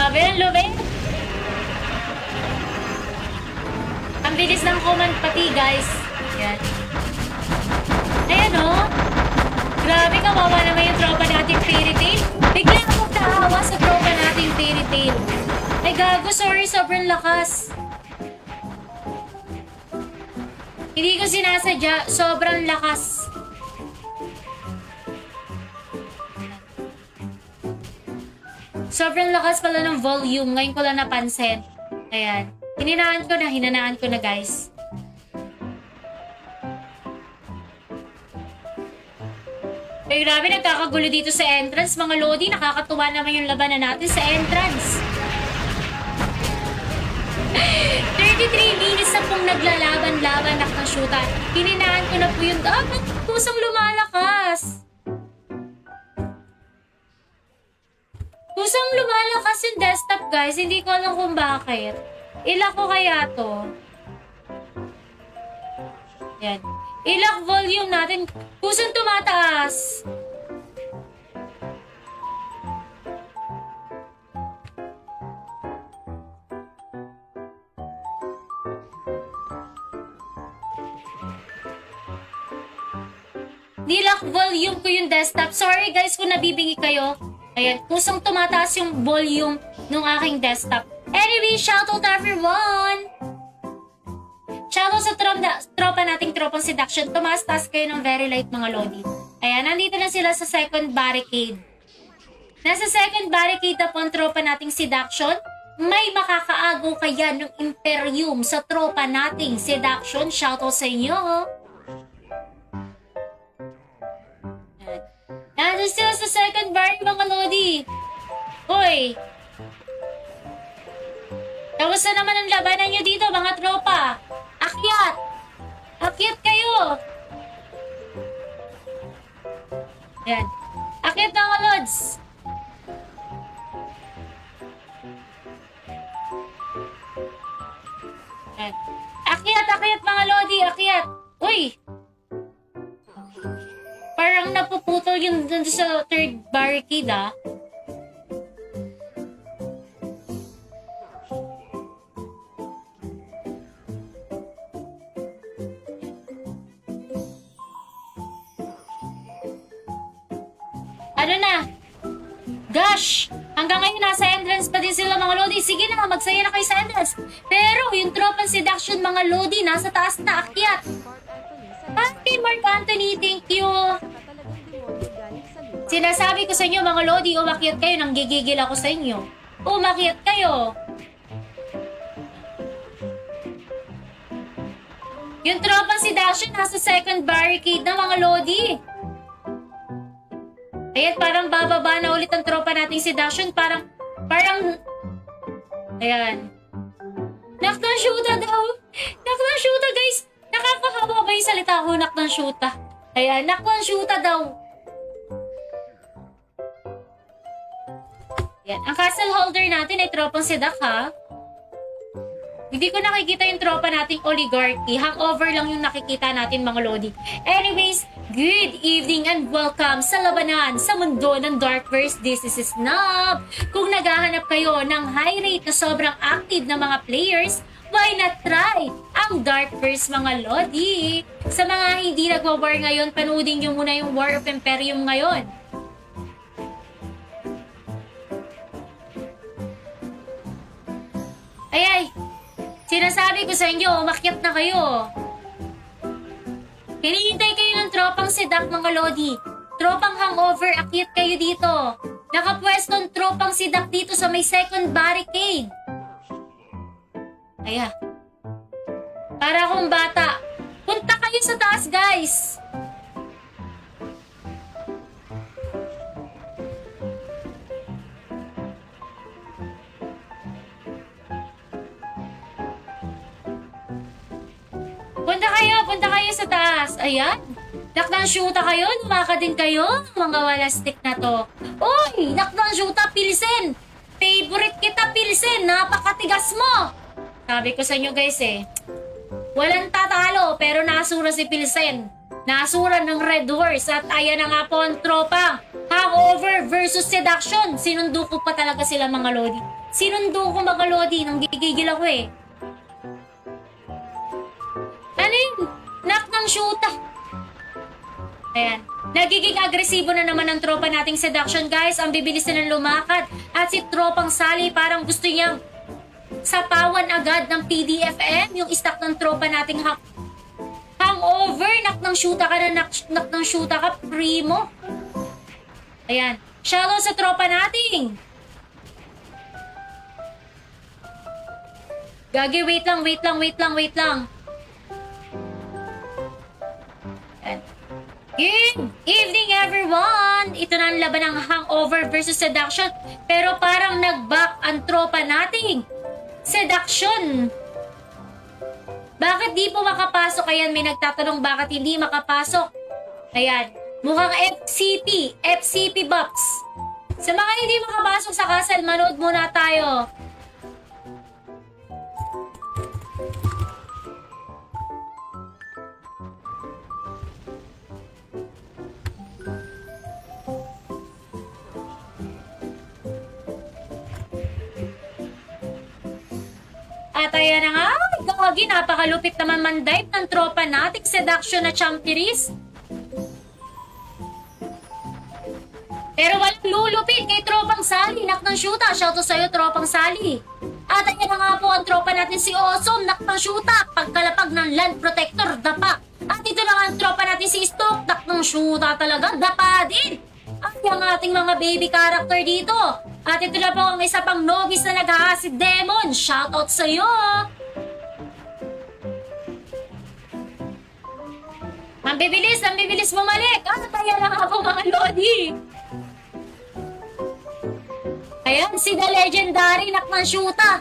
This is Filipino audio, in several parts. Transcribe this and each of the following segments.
Grabe ang lubid. Ang bilis ng command pati, guys. Yan. Ayan, oh. Grabe, kawawa naman yung tropa natin Fairy Tail. Bigla akong nahawa sa tropa natin Fairy Tail. Ay, gago, sorry, sobrang lakas. Hindi ko sinasadya, sobrang lakas. Sobrang lakas pala ng volume. Ngayon ko lang napansin. Ayan. Hinanaan ko na guys. Ay, grabe, nagkakagulo dito sa entrance. Mga Lodi, nakakatuwa naman yung labanan natin sa entrance. 33 minutes na pong naglalaban-laban nakashoota. Hininaan ko na po yung dapat kusang lumalakas. Kusang lumalakas yung desktop, guys. Hindi ko alam kung bakit. Ilak ko kaya to. Yan. Ilak volume natin. Kusang tumataas. Nilak volume ko yung desktop. Sorry guys kung nabibingi kayo. Ayan, kusang tumataas yung volume ng aking desktop. Anyway, shoutout everyone! Shoutout sa tropa nating tropang seduction. Tumaas-taas kayo ng very light mga Lodi. Ayan, nandito na sila sa second barricade. Nasa second barricade na po ang tropa nating seduction. May makakaagaw kaya ng Imperium sa tropa nating seduction. Shoutout sa inyo. Nandun sila sa second bar, mga Lodi. Hoy! Kamusta naman ang labanan nyo dito, mga tropa? Akyat! Akyat kayo! Yan. Akyat na, mga Lods! Yan. Akyat, mga Lodi! Akyat! Uy! Parang napuputol yung dun sa third barricade, ah. Ano na? Gosh! Hanggang ngayon nasa entrance pa din sila mga Lodi. Sige na, magsaya na kayo sa entrance. Pero yung tropang seduction mga Lodi, nasa taas na akyat. Happy Mark Anthony, thank you. Sinasabi ko sa inyo mga Lodi, umakyat kayo, nang gigigil ako sa inyo. Umakyat kayo. Yung tropang seduction nasa second barricade na mga Lodi. Ayan, parang bababa na ulit ang tropa nating seduction. Parang, ayan. Nak ng shoota daw. Nak ng shoota, guys. Nakakahawa ba yung salita ko, nak ng shoota? Ayan, nak ng shoota daw. Ayan, ang castle holder natin ay tropang sedak, ha? Hindi ko nakikita yung tropa nating oligarchy. Hangover lang yung nakikita natin, mga Lodi. Anyways, good evening and welcome sa labanan sa mundo ng Darkverse. This is Snob. Kung naghahanap kayo ng high rate na sobrang active na mga players, why not try ang Darkverse, mga Lodi? Sa mga hindi nagwa-war ngayon, panoodin nyo muna yung War of Imperium ngayon. Ay! Sinasabi ko sa inyo, umakyat na kayo. Hinihintay kayo ng tropang sedak, mga Lodi. Tropang hangover, akyat kayo dito. Nakapwestong tropang sedak dito sa may second barricade. Aya. Para akong bata. Punta kayo sa taas, guys. Punta kayo sa taas. Ayan. Nakdang shoota kayo, lumaka din kayo, mga walastik na to. Uy, nakdang shoota, Pilsen. Favorite kita, Pilsen. Napakatigas mo. Sabi ko sa inyo, guys, walang tatalo, pero nasura si Pilsen. Nasura ng Red Horse. At ayan na nga po ang tropa Hangover versus seduction. Sinundo ko pa talaga sila mga lodi. Sinundo ko mga lodi nang gigigil ako eh. Ano yun? Knock ng shoota. Ayan. Nagiging agresibo na naman ang tropa nating seduction, guys. Ang bibilis na lumakad. At si tropang Sally parang gusto niyang sapawan agad ng PDFM. Yung stock ng tropa nating hangover. Knock ng shoota ka na, knock ng shoota ka, primo. Ayan. Shallow sa tropa nating. Gagi, wait lang. Ayan. Good evening, everyone! Ito na ang laban ng hangover versus seduction. Pero parang nag-back ang tropa nating seduction. Bakit di po makapasok? Ayan, may nagtatanong bakit hindi makapasok. Ayan, mukhang FCP box. Sa mga hindi makapasok sa castle, manood muna tayo. At ayan na nga, gagi, napakalupit naman man-dive ng tropa nating seduction na champiris. Pero walang lulupit kay tropang Sally, nak ng shoota. Shoutout sa'yo, tropang Sally. At ayan na nga po ang tropa natin si Awesome, nak ng shoota. Pagkalapag ng land protector, dapa. At ito na nga ang tropa natin si Stoke, nak ng shoota talaga, dapa din. At yung ating mga baby character dito. At ito na po ang isa pang novice na nag-aasid demon. Shoutout sa'yo! Ang bibilis bumalik. At ayan na nga po mga lodi. Ayan, si The Legendary Nakman Shoota.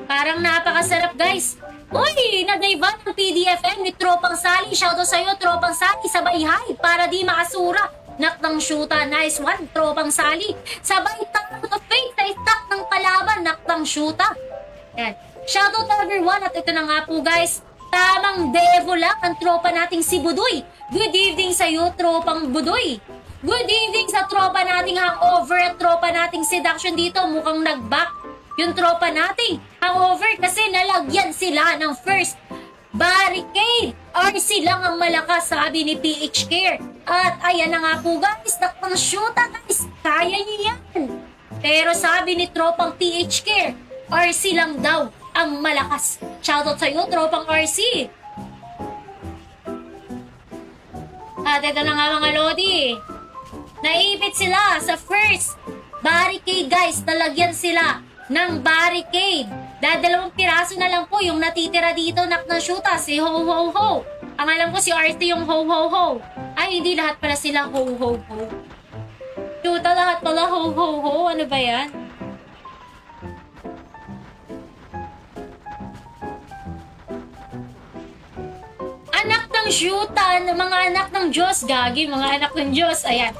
Parang napakasarap, guys. Uy, nadaivan ng PDFM ni Tropang Sally. Shoutout sa'yo, Tropang Sally. Sabay hi para di makasura. Nak ng shoota, nice one, tropang Sally. Sabay tap of faith sa istak ng kalaban, nak ng shoota. Yan. Shoutout everyone at ito na nga po guys. Tamang devo lang ang tropa nating si Budoy. Good evening sa iyo, tropang Budoy. Good evening sa tropa nating hangover at tropa nating seduction dito. Mukhang nag-back yung tropa nating hangover kasi nalagyan sila ng first barricade. RC lang ang malakas, sabi ni PH Care. At ayan na nga po guys, nakpang shoota guys, kaya niyo yan. Pero sabi ni tropang PH Care, RC lang daw ang malakas. Shoutout sa'yo, tropang RC. At ito na nga mga lodi. Naipit sila sa first barricade guys, nalagyan sila ng barricade. Dalawang piraso na lang po yung natitira dito, nak ng shoota, si Ho Ho Ho. Ang alam ko si RT yung Ho Ho Ho. Ay, hindi lahat pala sila Ho Ho Ho. Shoota, lahat pala Ho Ho Ho. Ano ba yan? Anak ng shoota, mga anak ng Diyos, gagi, mga anak ng Diyos. Ayan.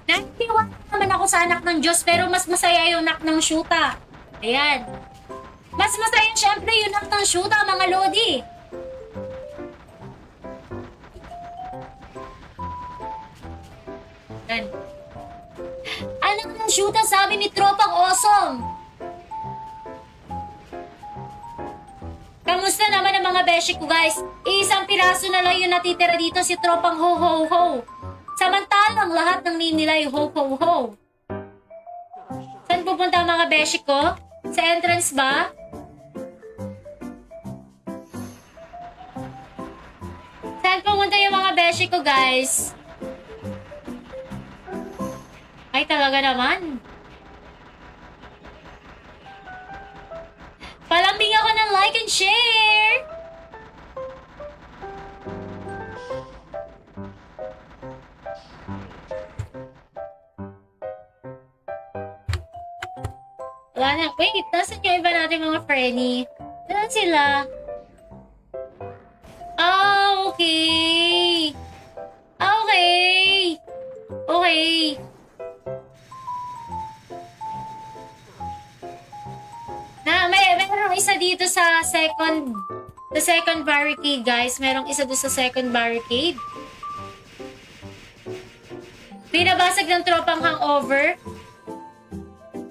Nagtiwala naman ako sa anak ng Diyos, pero mas masaya yung anak ng shoota. Ayan. Mas masaya syempre yung anak ng shoota, mga lodi. Ayan. Anak ng shoota, sabi ni tropang Awesome. Kamusta naman ang mga beshi ko guys? Isang piraso na lang yung natitira dito, si tropang Ho Ho Ho. Samantalang lahat ng nila ay Ho Ho Ho. Saan pupunta ang mga beshi ko? Sa entrance ba? Saan pupunta yung mga beshi ko guys? Ay talaga naman. Palambing ako ng like and share! Wala na. Wait, nasan yung iba natin mga Frenny? Saan sila? Ah, okay. Okay. Okay. Merong isa dito sa second barricade, guys. Merong isa doon sa second barricade. Binabasag ng tropang hangover.